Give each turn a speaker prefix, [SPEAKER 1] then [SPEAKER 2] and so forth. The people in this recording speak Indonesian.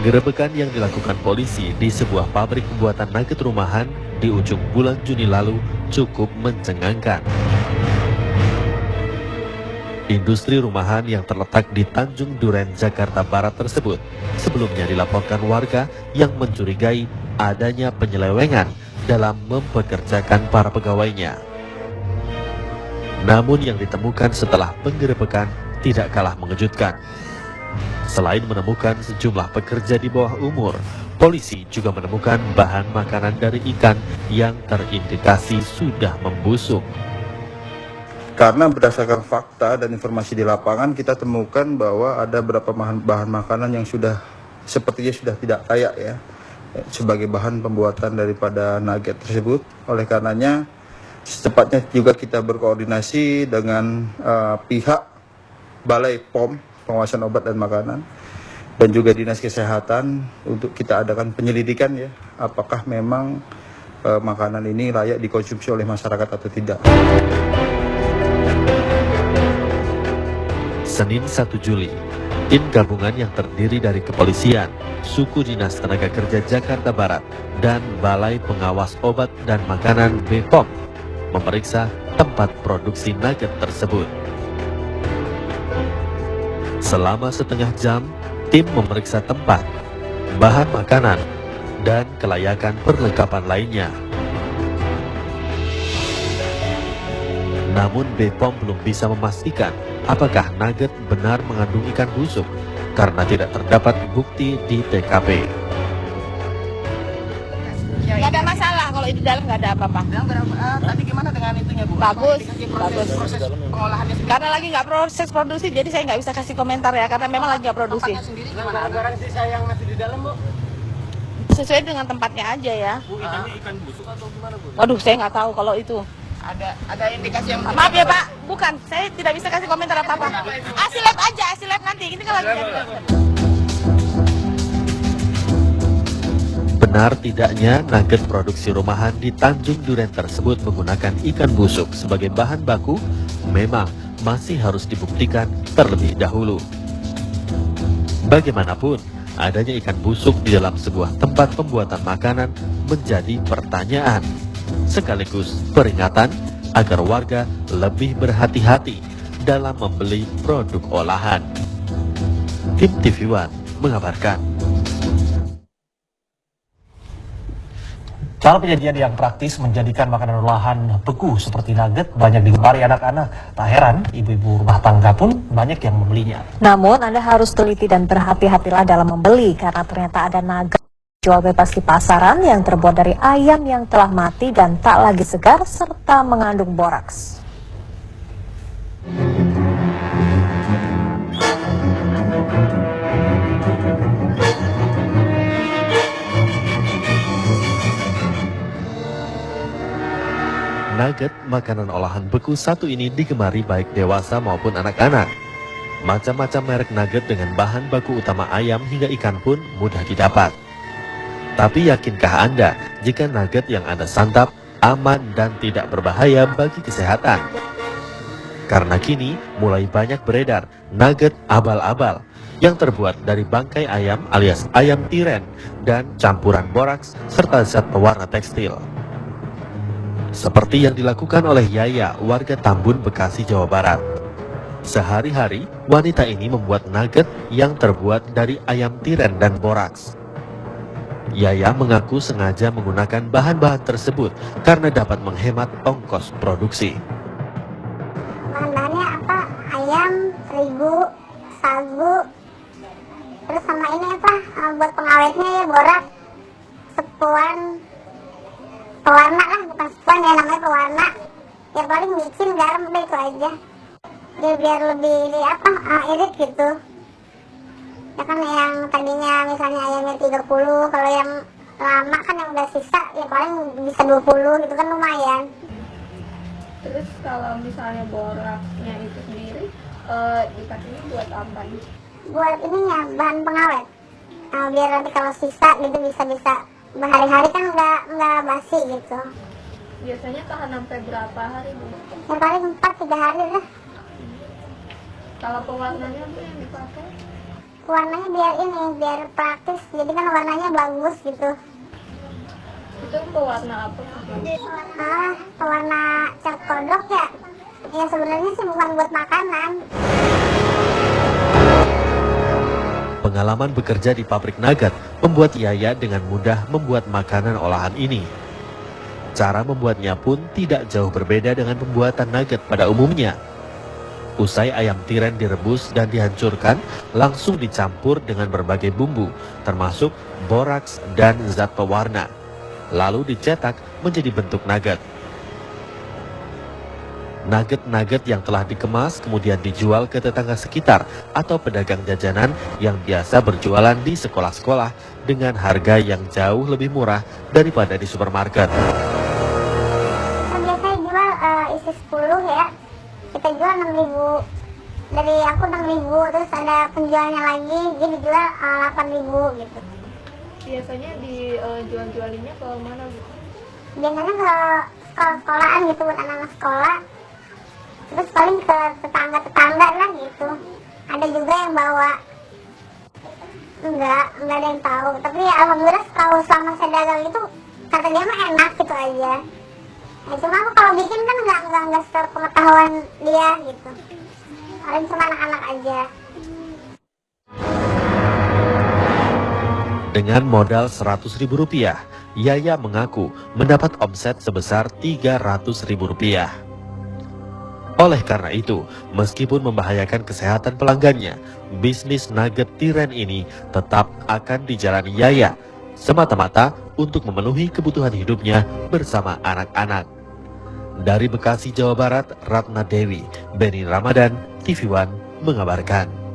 [SPEAKER 1] Penggerebekan yang dilakukan polisi di sebuah pabrik pembuatan nugget rumahan di ujung bulan Juni lalu cukup mencengangkan. Industri rumahan yang terletak di Tanjung Duren, Jakarta Barat tersebut sebelumnya dilaporkan warga yang mencurigai adanya penyelewengan dalam mempekerjakan para pegawainya. Namun yang ditemukan setelah penggerebekan tidak kalah mengejutkan. Selain menemukan sejumlah pekerja di bawah umur, polisi juga menemukan bahan makanan dari ikan yang terindikasi sudah membusuk.
[SPEAKER 2] Karena berdasarkan fakta dan informasi di lapangan, kita temukan bahwa ada beberapa bahan makanan yang sepertinya sudah tidak layak ya sebagai bahan pembuatan daripada nugget tersebut. Oleh karenanya secepatnya juga kita berkoordinasi dengan pihak Balai POM, Pengawasan Obat dan Makanan, dan juga Dinas Kesehatan untuk kita adakan penyelidikan ya, apakah memang makanan ini layak dikonsumsi oleh masyarakat atau tidak.
[SPEAKER 1] Senin 1 Juli, tim gabungan yang terdiri dari kepolisian, suku dinas tenaga kerja Jakarta Barat, dan Balai Pengawas Obat dan Makanan BPOM memeriksa tempat produksi nugget tersebut. Selama setengah jam, tim memeriksa tempat, bahan makanan, dan kelayakan perlengkapan lainnya. Namun BPOM belum bisa memastikan apakah nugget benar mengandung ikan busuk karena tidak terdapat bukti di TKP.
[SPEAKER 3] Nggak ada masalah kalau di dalam nggak ada apa-apa.
[SPEAKER 4] Tadi gimana dengan itunya Bu?
[SPEAKER 3] Bagus,
[SPEAKER 4] Bagus. Proses pengolahannya sendiri.
[SPEAKER 3] Karena lagi nggak proses produksi, jadi saya nggak bisa kasih komentar ya, karena memang lagi nggak produksi.
[SPEAKER 4] Tempatnya sendiri gimana? Garansi saya yang masih di dalam Bu?
[SPEAKER 3] Sesuai dengan tempatnya aja ya.
[SPEAKER 4] Bu, ikannya ikan busuk atau gimana Bu?
[SPEAKER 3] Waduh, saya nggak tahu kalau itu.
[SPEAKER 4] Ada indikasi yang
[SPEAKER 3] Maaf ya Pak, bukan. Saya tidak bisa kasih komentar apa-apa. Hasil lab aja, hasil lab nanti. Ini kan lagi lab.
[SPEAKER 1] Benar tidaknya nugget produksi rumahan di Tanjung Duren tersebut menggunakan ikan busuk sebagai bahan baku memang masih harus dibuktikan terlebih dahulu. Bagaimanapun, adanya ikan busuk di dalam sebuah tempat pembuatan makanan menjadi pertanyaan, sekaligus peringatan agar warga lebih berhati-hati dalam membeli produk olahan. Tim TV One mengabarkan.
[SPEAKER 5] Cara penyajian yang praktis menjadikan makanan olahan beku seperti nugget banyak digemari anak-anak. Tak heran, ibu-ibu rumah tangga pun banyak yang membelinya.
[SPEAKER 6] Namun, Anda harus teliti dan berhati-hatilah dalam membeli karena ternyata ada nugget jual bebas di pasaran yang terbuat dari ayam yang telah mati dan tak lagi segar serta mengandung boraks.
[SPEAKER 1] Nugget, makanan olahan beku satu ini digemari baik dewasa maupun anak-anak. Macam-macam merek nugget dengan bahan baku utama ayam hingga ikan pun mudah didapat. Tapi yakinkah Anda jika nugget yang Anda santap aman dan tidak berbahaya bagi kesehatan? Karena kini mulai banyak beredar nugget abal-abal yang terbuat dari bangkai ayam alias ayam tiren dan campuran boraks serta zat pewarna tekstil. Seperti yang dilakukan oleh Yaya, warga Tambun, Bekasi, Jawa Barat. Sehari-hari, wanita ini membuat nugget yang terbuat dari ayam tiren dan boraks. Yaya mengaku sengaja menggunakan bahan-bahan tersebut karena dapat menghemat ongkos produksi.
[SPEAKER 7] Bahan-bahannya apa? Ayam, terigu, sagu, terus sama ini apa? Buat pengawetnya ya boraks, sepuan, pewarna lah, bukan sepuan ya, namanya pewarna. Ya paling micin, garam, udah itu aja. Biar lebih irit gitu. Ya kan yang tadinya misalnya ayamnya 30, kalau yang lama kan yang udah sisa ya paling bisa 20 gitu kan lumayan.
[SPEAKER 8] Terus kalau misalnya boraksnya itu sendiri dipakainya buat apa?
[SPEAKER 7] Buat ininya bahan pengawet. Biar nanti kalau sisa gitu bisa berhari-hari kan nggak basi gitu.
[SPEAKER 8] Biasanya tahan sampai berapa hari Bu?
[SPEAKER 7] Ya paling 4-3 hari lah.
[SPEAKER 8] Kalau pewarnanya Bu yang dipakai?
[SPEAKER 7] Warnanya biar praktis, jadi kan warnanya bagus gitu.
[SPEAKER 8] Itu pewarna apa?
[SPEAKER 7] Pewarna cat kodok ya. Ya sebenarnya sih bukan buat makanan.
[SPEAKER 1] Pengalaman bekerja di pabrik nugget membuat Yaya dengan mudah membuat makanan olahan ini. Cara membuatnya pun tidak jauh berbeda dengan pembuatan nugget pada umumnya. Usai ayam tiren direbus dan dihancurkan, langsung dicampur dengan berbagai bumbu, termasuk boraks dan zat pewarna. Lalu dicetak menjadi bentuk nugget. Nugget-nugget yang telah dikemas kemudian dijual ke tetangga sekitar atau pedagang jajanan yang biasa berjualan di sekolah-sekolah dengan harga yang jauh lebih murah daripada di supermarket.
[SPEAKER 7] Biasanya jual isi 10 ya. Kita jual 6.000. Dari aku 6.000, terus ada penjualnya lagi, dia dijual 8.000 gitu.
[SPEAKER 8] Biasanya dijual-jualinnya ke mana, Bu?
[SPEAKER 7] Biasanya ke sekolah-sekolahan gitu, buat anak-anak sekolah. Terus paling ke tetangga-tetangga lah gitu. Ada juga yang bawa. Enggak ada yang tahu. Tapi ya, alhamdulillah kalau selama saya dagang itu, kata dia mah enak gitu aja. Ya, cuma aku kalau bikin kan enggak sepengetahuan dia gitu. Paling cuma anak-anak aja.
[SPEAKER 1] Dengan modal Rp100.000, Yaya mengaku mendapat omset sebesar Rp300.000. Oleh karena itu, meskipun membahayakan kesehatan pelanggannya, bisnis nugget tiren ini tetap akan dijalani Yaya, semata-mata untuk memenuhi kebutuhan hidupnya bersama anak-anak. Dari Bekasi, Jawa Barat, Ratna Dewi, Beni Ramadan, TV One mengabarkan.